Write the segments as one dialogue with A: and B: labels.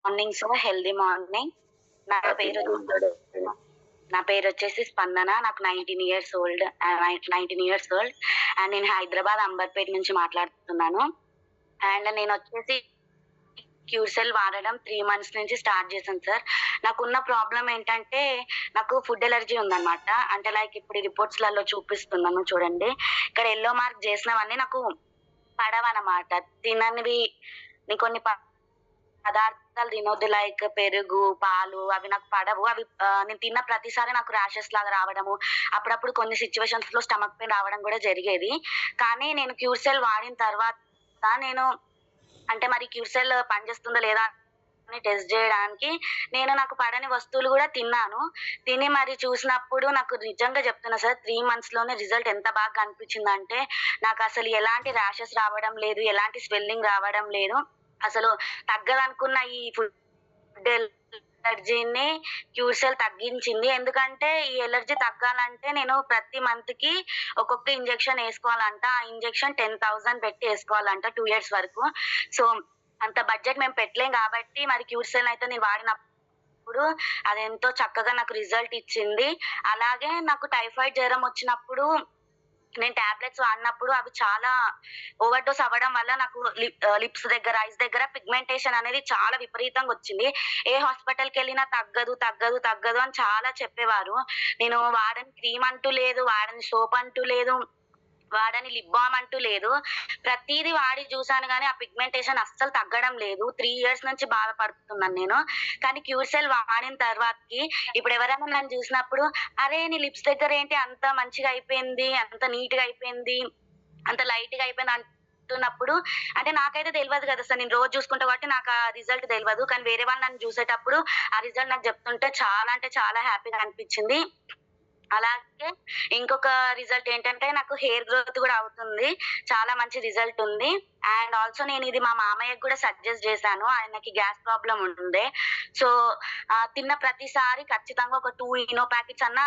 A: Morning sir. Healthy morning. నా
B: happy
A: పేరు
B: morning madam.
A: నా పేరొచ్చేసి స్పందన. నాకు 19 years old. 19 years old. And నేను హైదరాబాద్ అంబర్పేట నుంచి మాట్లాడుతున్నాను. అండ్ నేనొచ్చేసి క్యూర్సెల్ వాడడం 3 మంత్స్ నుంచి స్టార్ట్ చేశాను సార్. నాకున్న ప్రాబ్లమ్ ఏంటంటే, నాకు ఫుడ్ ఎలర్జీ ఉందనమాట. అంటే లైక్ ఇప్పుడు ఈ రిపోర్ట్స్‌లలో చూపిస్తున్నాను చూడండి. ఇక్కడ యెల్లో మార్క్ చేసినవన్నీ నాకు పడవనమాట. తిననివి నేను కొన్ని పదార్థాలు తినొద్దు. లైక్ పెరుగు, పాలు అవి నాకు పడవు. అవి నేను తిన్న ప్రతిసారి నాకు ర్యాషెస్ లాగా రావడము, అప్పుడప్పుడు కొన్ని సిట్యుయేషన్స్‌లో స్టమక్ పెయిన్ రావడం గూడా జరిగేది. కానీ నేను క్యూర్సెల్ వాడిన తర్వాత నేను అంటే మరి క్యూర్సెల్ పనిచేస్తుందా లేదా అని టెస్ట్ జేయడానికి నాకు పడని వస్తువులు గూడా తిన్నాను. తిని మరి చూసినప్పుడు నాకు నిజంగా చెప్తున్నా సార్ 3 మంత్స్‌లోనే రిజల్ట్ ఎంత బాగా కనిపించిందంటే, నాకసలు ఎలాంటి ర్యాషెస్ రావడం లేదు. ఎలాంటి స్వెల్లింగ్ రావడం లేదు. అసలు తగ్గదనుకున్న ఈ ఫుడ్ ఎలర్జీని క్యూర్సెల్ తగ్గించింది. ఎందుకంటే ఈ ఎలర్జీ తగ్గాలంటే నేను ప్రతి మంత్‌కి ఒక్కొక్క ఇంజెక్షన్ ఏసుకోవాలంట. ఆ ఇంజెక్షన్ 10,000 పెట్టి ఏసుకోవాలంట 2 ఇయర్స్ వరకు. సో, అంత బడ్జెట్ మేము పెట్టలేం గాబట్టి మరి క్యూర్సెల్ అయితే నేను వాడినప్పుడు అదెంతో చక్కగా నాకు రిజల్ట్ ఇచ్చింది. అలాగే నాకు టైఫాయిడ్ జ్వరం వచ్చినప్పుడు నేను టాబ్లెట్స్ వాడినప్పుడు అవి చాలా ఓవర్ డోస్ అవ్వడం వల్ల నాకు లిప్స్ దగ్గర, ఐస్ దగ్గర పిగ్మెంటేషన్ అనేది చాలా విపరీతంగొచ్చింది. ఏ హాస్పిటల్‌కెళ్ళినా తగ్గదు, తగ్గదు, తగ్గదు అని చాలా చెప్పేవారు. నేను వాడని క్రీమ్ అంటూ లేదు, వాడని సోప్ అంటూ లేదు, వాడని లిప్ బామ్ అంటూ లేదు. ప్రతీది వాడి చూసాను గానీ, ఆ పిగ్మెంటేషన్ అస్సలు తగ్గడం లేదు. 3 ఇయర్స్ నుంచి బాధపడుతున్నాను నేను. కానీ క్యూర్సెల్ వాడిన తర్వాతకి ఇప్పుడెవరైనా నన్ను చూసినప్పుడు, "అరే! నీ లిప్స్ దగ్గరేంటి అంత మంచిగా అయిపోయింది, అంత నీట్‌గా అయిపోయింది, అంత లైట్‌గా అయిపోయింది" అంటున్నప్పుడు అంటే నాకైతే తెలవదు కదా సార్. నేను రోజు చూసుకుంటా కాబట్టి నాకు ఆ రిజల్ట్ తెలవదు. కానీ వేరే వాళ్ళు నన్ను చూసేటప్పుడు ఆ రిజల్ట్ నాకు చెప్తుంటే చాలా అంటే చాలా హ్యాపీగా అనిపిచ్చింది. అలాగే ఇంకొక రిజల్ట్ ఏంటంటే నాకు హెయిర్ గ్రోత్ గూడా అవుతుంది. చాలా మంచి రిజల్ట్ ఉంది. అండ్ ఆల్సో నేనిది మా మామయ్యకి గూడా సజెస్ట్ చేశాను. ఆయనకి గ్యాస్ ప్రాబ్లమ్ ఉండే. సో, తిన్న ప్రతిసారి ఖచ్చితంగా ఒక 2 ఈనో ప్యాకెట్స్ అన్నా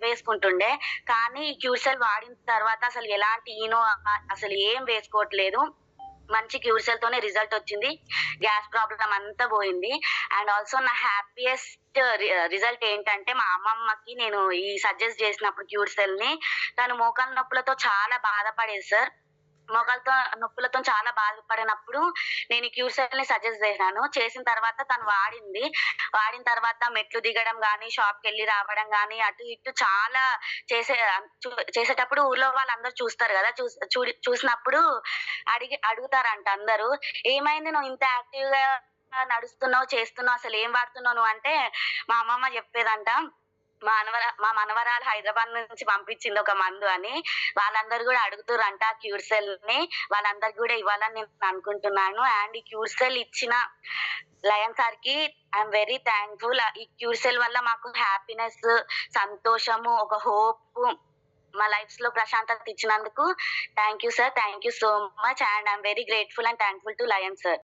A: వేసుకుంటుండే. కానీ క్యూర్సెల్ వాడిన తర్వాత అసలు ఎలాంటి ఈనో అసలు ఏం వేసుకోవట్లేదు. మంచి క్యూర్సెల్‌తోనే రిజల్ట్ వచ్చింది. గ్యాస్ ప్రాబ్లమ్ అంతా పోయింది. అండ్ ఆల్సో నా హ్యాపీయెస్ట్ రిజల్ట్ ఏంటంటే మా అమ్మమ్మకి నేను ఈ సజెస్ట్ చేసినప్పుడు క్యూర్సెల్‌ని తను మోకాళ్ళ నొప్పులతో చాలా బాధపడేది సార్. మోకాళ్ళతో నొప్పులతో చాలా బాధపడినప్పుడు నేను ఈ క్యూర్సెల్‌ని సజెస్ట్ చేశాను. చేసిన తర్వాత తను వాడింది. వాడిన తర్వాత మెట్లు దిగడం గానీ, షాప్‌కెళ్ళి రావడం గానీ, అటు ఇటు చాలా చేసే చేసేటప్పుడు ఊర్లో వాళ్ళందరూ చూస్తారు గదా! చూసినప్పుడు అడుగుతారంట అందరూ. "ఏమైంది నువ్వు ఇంత యాక్టివ్‌గా నడుస్తున్నావు, చేస్తున్నావు అసలేం వాడుతున్నావు నువ్వు" అంటే మా అమ్మమ్మ చెప్పేదంట. మా మనవరాలు హైదరాబాద్ నుంచి పంపించింది ఒక మందు అని. వాళ్ళందరూ గూడా అడుగుతుర్రంట ఆ క్యూర్సెల్‌ని. వాళ్ళందరికి గూడా ఇవ్వాలని నేను అనుకుంటున్నాను. అండ్ ఈ క్యూర్సెల్ ఇచ్చిన లయన్ సార్‌కి ఐయామ్ వెరీ థాంక్‌ఫుల్. ఈ క్యూర్సెల్ వల్ల మాకు హ్యాపీనెస్, సంతోషము, ఒక హోపు మా లైఫ్స్‌లో ప్రశాంతత ఇచ్చినందుకు thank you sir. Thank you so much. And I'm very grateful and thankful to lion sir.